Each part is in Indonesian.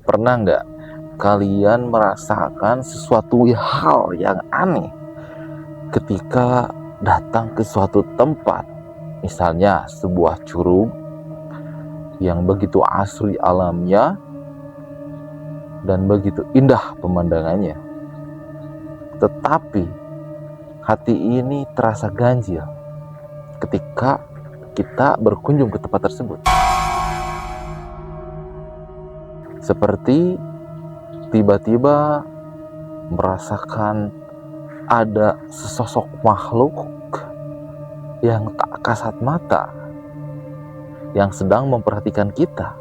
Pernah nggak kalian merasakan sesuatu hal yang aneh ketika datang ke suatu tempat, misalnya sebuah curug yang begitu asri alamnya dan begitu indah pemandangannya, tetapi hati ini terasa ganjil ketika kita berkunjung ke tempat tersebut. Seperti tiba-tiba merasakan ada sesosok makhluk yang tak kasat mata yang sedang memperhatikan kita.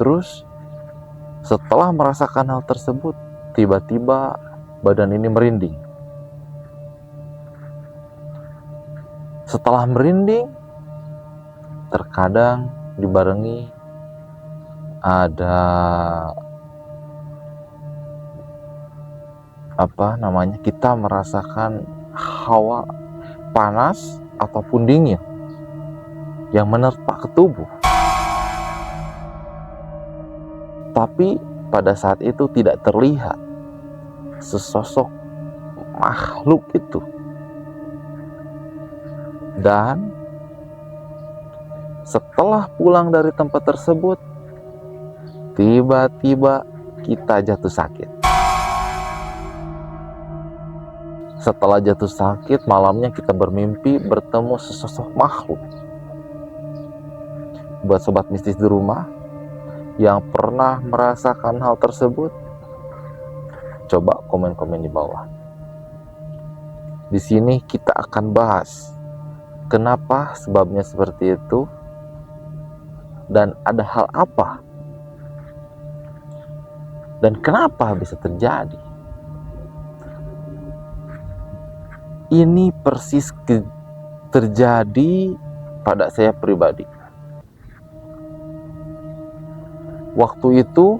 Terus setelah merasakan hal tersebut, tiba-tiba badan ini merinding. Setelah merinding, terkadang dibarengi ada kita merasakan hawa panas ataupun dingin yang menerpa ke tubuh. Tapi pada saat itu tidak terlihat sesosok makhluk itu. Dan setelah pulang dari tempat tersebut, tiba-tiba kita jatuh sakit. Setelah jatuh sakit, malamnya kita bermimpi bertemu sesosok makhluk. Buat sobat mistis di rumah yang pernah merasakan hal tersebut, coba komen-komen di bawah. Di sini kita akan bahas kenapa sebabnya seperti itu dan ada hal apa dan kenapa bisa terjadi. Ini persis terjadi pada saya pribadi. Waktu itu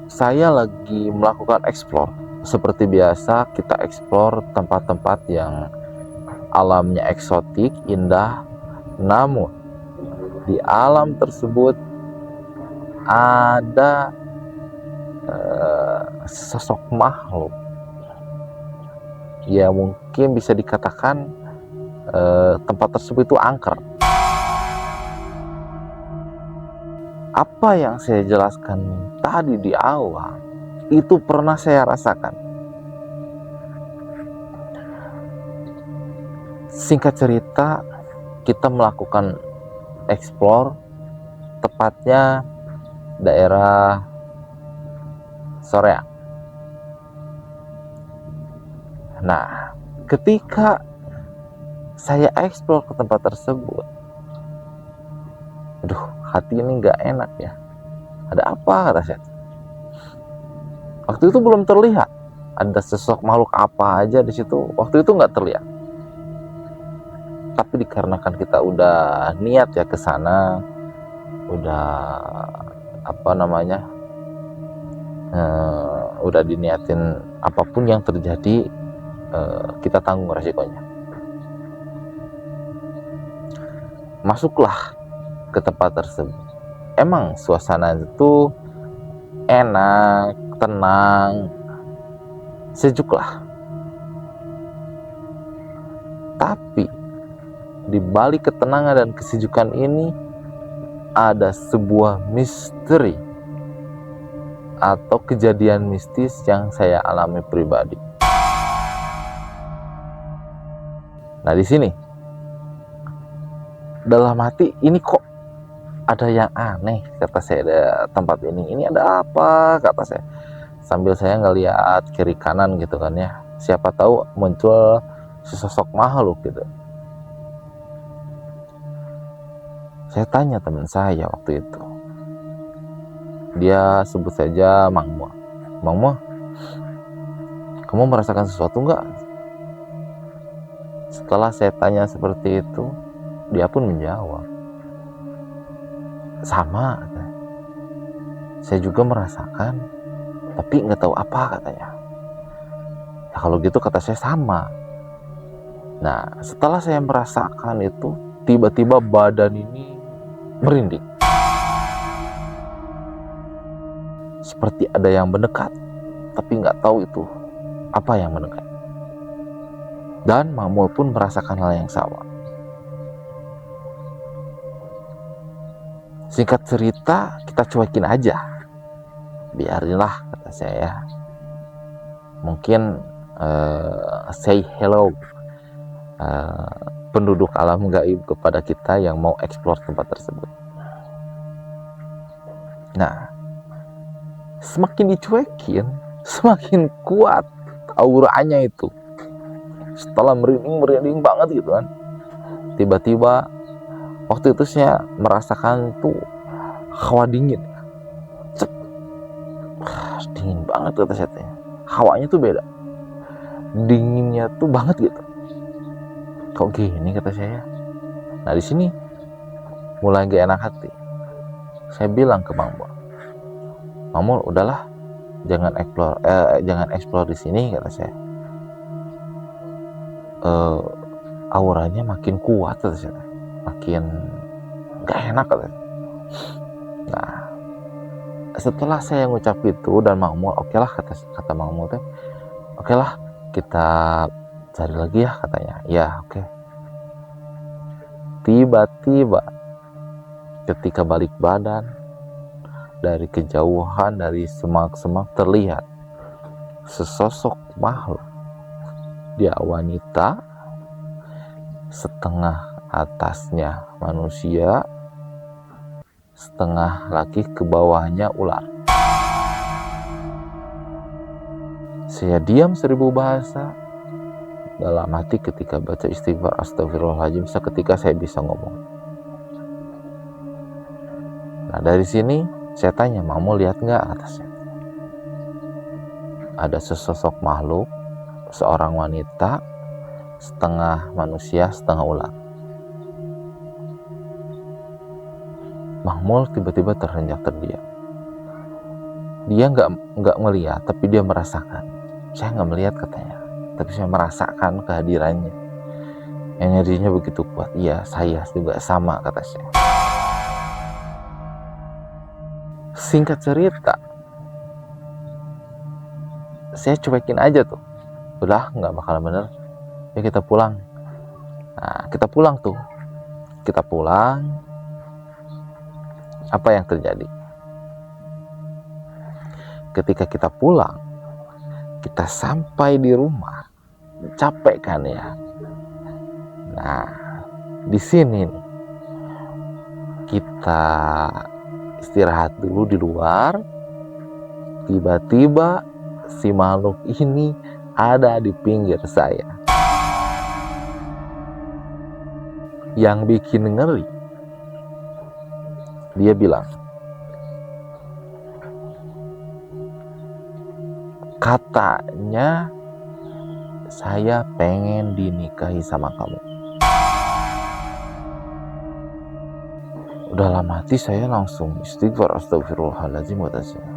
saya lagi melakukan explore. Seperti biasa kita explore tempat-tempat yang alamnya eksotik, indah. Namun di alam tersebut ada sosok makhluk. Ya mungkin bisa dikatakan tempat tersebut itu angker. Apa yang saya jelaskan tadi di awal itu pernah saya rasakan. Singkat cerita, kita melakukan explore, tepatnya daerah Soreang. Nah, ketika saya explore ke tempat tersebut, aduh, hati ini nggak enak ya. Ada apa rasanya? Waktu itu belum terlihat ada sosok makhluk apa aja di situ. Waktu itu nggak terlihat. Tapi dikarenakan kita udah niat ya ke sana, udah udah diniatin apapun yang terjadi, kita tanggung resikonya. Masuklah ke tempat tersebut. Emang suasana itu enak, tenang, sejuk lah. Tapi di balik ketenangan dan kesejukan ini ada sebuah misteri atau kejadian mistis yang saya alami pribadi. Nah, di sini dalam hati ini kok ada yang aneh, kata saya, ada tempat ini ada apa, kata saya, sambil saya ngeliat kiri kanan gitu kan ya, siapa tahu muncul sesosok makhluk gitu. Saya tanya teman saya waktu itu, dia sebut saja Mang Mo. Mang Mo, kamu merasakan sesuatu nggak? Setelah saya tanya seperti itu, dia pun menjawab, sama, saya juga merasakan, tapi nggak tahu apa, katanya. Ya, kalau gitu kata saya sama. Nah, setelah saya merasakan itu, tiba-tiba badan ini merinding. Seperti ada yang mendekat, tapi nggak tahu itu apa yang mendekat. Dan Makmul pun merasakan hal yang sama. Singkat cerita, kita cuekin aja. Biarinlah, kata saya. Mungkin say hello penduduk alam gaib kepada kita yang mau eksplor tempat tersebut. Nah, semakin dicuekin, semakin kuat auranya itu. Setelah merinding banget gitu kan, tiba-tiba waktu itu saya merasakan tuh hawa dingin. Dingin banget kata saya. Hawanya tuh beda, dinginnya tuh banget gitu. Kok gini kata saya. Nah di sini mulai gak enak hati. Saya bilang ke Mamul, udahlah, jangan explore di sini kata saya. Auranya makin kuat kata saya, makin gak enak kata saya. Nah setelah saya ngucap itu dan Mamul, oke lah kata Mamul teh, oke lah kita cari lagi ya katanya. Ya oke. Tiba-tiba ketika balik badan, dari kejauhan, dari semak-semak terlihat sesosok makhluk. Dia wanita, setengah atasnya manusia, setengah laki, ke bawahnya ular. Saya diam 1000 bahasa. Dalam hati ketika baca istighfar astagfirullahaladzim, seketika saya bisa ngomong. Nah dari sini saya tanya, Mamul lihat nggak atasnya? Ada sesosok makhluk, seorang wanita, setengah manusia, setengah ular. Mamul tiba-tiba terhenyak terdiam. Dia nggak melihat, tapi dia merasakan. Saya nggak melihat katanya, tapi saya merasakan kehadirannya. Energinya begitu kuat. Iya, saya juga sama kata saya. Singkat cerita, saya cuekin aja tuh. Udah nggak bakalan bener. Ya kita pulang. Nah kita pulang tuh. Kita pulang. Apa yang terjadi? Ketika kita pulang, kita sampai di rumah, capek kan ya. Nah, di sini nih, kita istirahat dulu di luar. Tiba-tiba si makhluk ini ada di pinggir saya. Yang bikin ngeri, dia bilang, katanya saya pengen dinikahi sama kamu. Dalam hati saya langsung istighfar astagfirullahaladzim kata saya.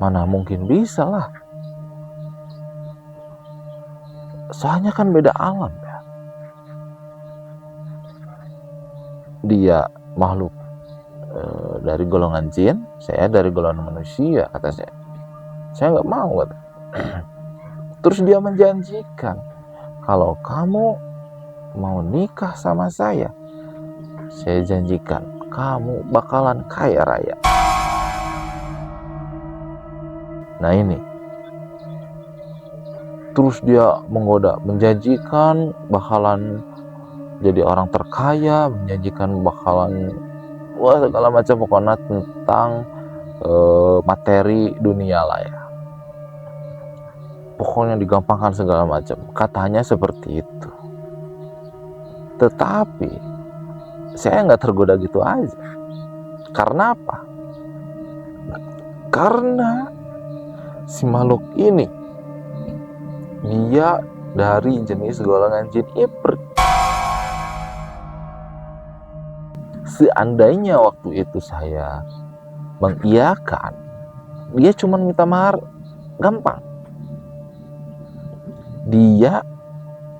Mana mungkin bisa lah. Soalnya kan beda alam ya. Dia makhluk dari golongan jin, saya dari golongan manusia kata saya. Saya nggak mau kata. Terus dia menjanjikan, kalau kamu mau nikah sama saya janjikan kamu bakalan kaya raya. Nah ini, terus dia menggoda, menjanjikan bakalan jadi orang terkaya, menjanjikan bakalan segala macam, pokoknya tentang materi dunia lah ya. Pokoknya digampangkan segala macam, katanya seperti itu. Tetapi saya nggak tergoda gitu aja. Karena apa? Karena si makhluk ini dia dari jenis golongan jin ibrit. Seandainya waktu itu saya mengiyakan, dia cuma minta mahar gampang. Dia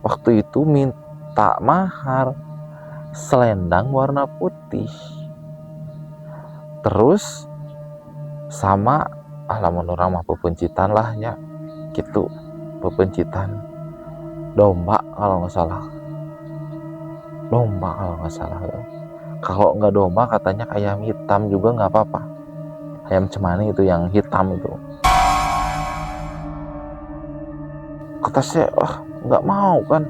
waktu itu tak mahar, selendang warna putih. Terus sama lamun urang mah pepencitan lah nya gitu, pepencitan domba kalau nggak salah. Kalau nggak domba katanya ayam hitam juga nggak apa-apa, ayam cemani itu yang hitam itu. Kata saya nggak mau kan,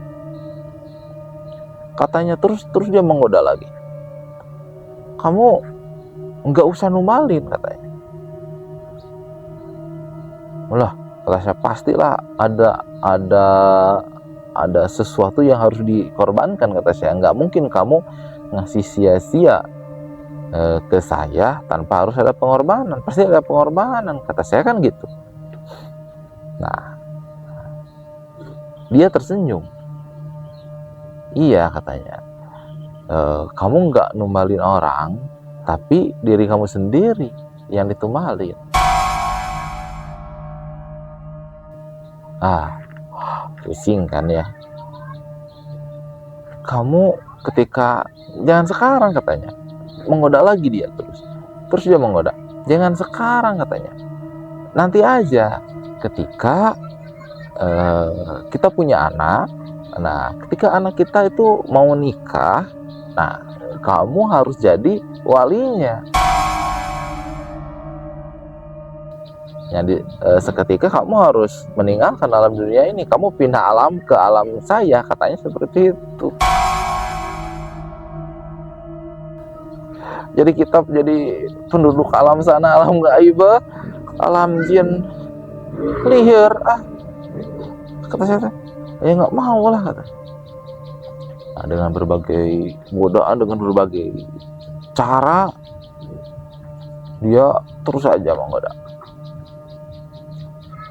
katanya. Terus dia menggoda lagi, kamu nggak usah numalin katanya. Ulah, kata saya, pastilah ada sesuatu yang harus dikorbankan, kata saya. Nggak mungkin kamu ngasih sia-sia ke saya tanpa harus ada pengorbanan. Pasti ada pengorbanan, kata saya kan gitu. Nah, dia tersenyum. Iya katanya, kamu nggak numbalin orang, tapi diri kamu sendiri yang ditumbalin. Pusing kan ya. Kamu ketika, jangan sekarang katanya. Menggoda lagi dia terus dia menggoda, jangan sekarang katanya, nanti aja ketika kita punya anak. Nah, ketika anak kita itu mau nikah, nah kamu harus jadi walinya. Jadi seketika kamu harus meninggalkan alam dunia ini, kamu pindah alam ke alam saya, katanya seperti itu. Jadi kita jadi penduduk alam sana, alam gaib, alam jin, lihir. Kata saya, ya nggak mau lah kata. Nah, dengan berbagai godaan, dengan berbagai cara, dia terus aja menggoda.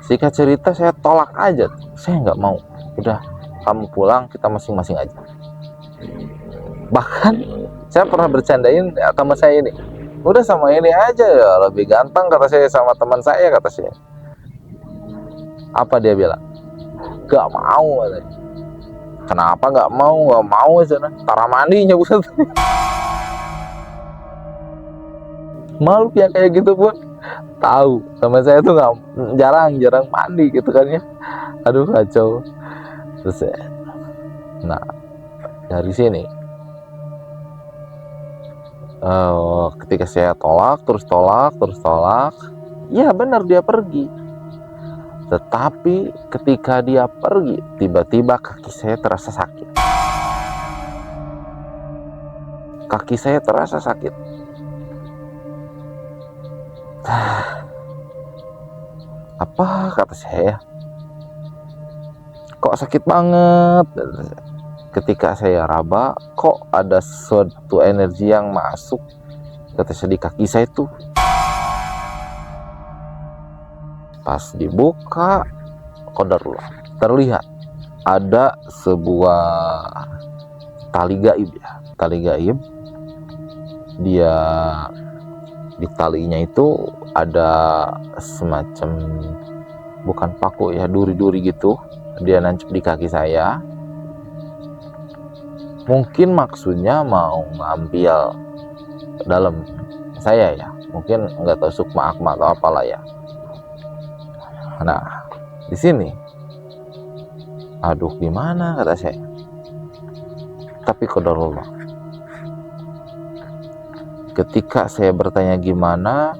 Singkat cerita, saya tolak aja, saya nggak mau. Udah, kamu pulang, kita masing-masing aja. Bahkan saya pernah bercandain teman saya ini, udah sama ini aja ya, lebih ganteng kata saya sama teman saya, kata saya. Apa dia bilang? Gak mau katanya. Kenapa gak mau? Gak mau aja, tara mandinya buset. Malu ya kayak gitu pun tahu. Sama saya tuh jarang mandi gitu kan ya. Aduh kacau. Terus nah dari sini ketika saya tolak, ya benar dia pergi. Tetapi ketika dia pergi, tiba-tiba kaki saya terasa sakit. Apa kata saya? Kok sakit banget? Ketika saya raba, kok ada suatu energi yang masuk, kata saya, di kaki saya tuh. Pas dibuka, qadarullah, terlihat ada sebuah tali gaib ya. Tali gaib, dia di talinya itu ada semacam, bukan paku ya, duri-duri gitu. Dia nancep di kaki saya. Mungkin maksudnya mau ngambil ke dalam saya ya. Mungkin nggak tahu sukma akma atau apalah ya. Nah, di sini, aduh gimana kata saya. Tapi qadarullah. Ketika saya bertanya gimana,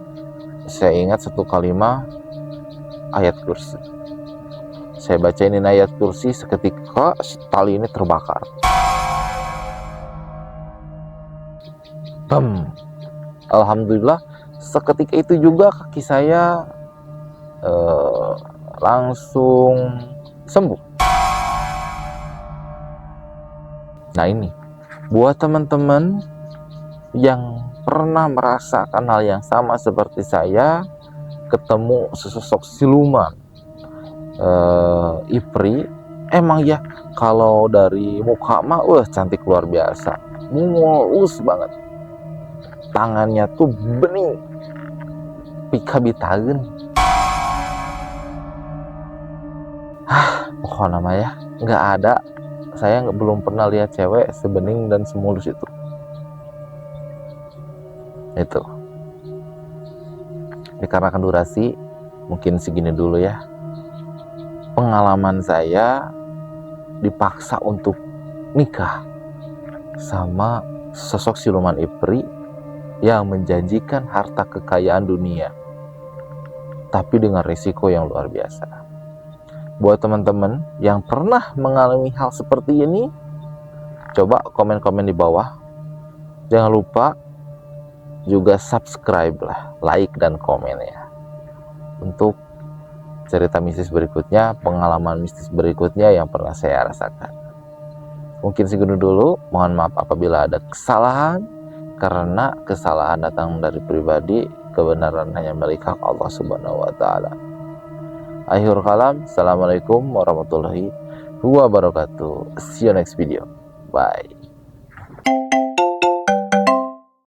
saya ingat satu kalimat ayat kursi. Saya bacain ayat kursi, seketika tali ini terbakar. Bam. Alhamdulillah, seketika itu juga kaki saya langsung sembuh. Nah ini, buat teman-teman yang pernah merasakan hal yang sama seperti saya, ketemu sesosok siluman, Ipri, emang ya kalau dari muka mah cantik luar biasa, mulus banget, tangannya tuh bening, pika bitageun. Pokoknya nama ya nggak ada saya belum pernah lihat cewek sebening dan semulus itu. Dikarenakan durasi, mungkin segini dulu ya. Pengalaman saya dipaksa untuk nikah sama sosok siluman ipri yang menjanjikan harta kekayaan dunia, tapi dengan risiko yang luar biasa. Buat teman-teman yang pernah mengalami hal seperti ini, coba komen-komen di bawah. Jangan lupa juga subscribe lah, like dan komen ya, untuk cerita mistis berikutnya, pengalaman mistis berikutnya yang pernah saya rasakan. Mungkin segitu dulu, mohon maaf apabila ada kesalahan, karena kesalahan datang dari pribadi, kebenaran hanya milik Allah Subhanahu wa Ta'ala. Akhirul kalam, assalamualaikum warahmatullahi wabarakatuh. See you next video. Bye.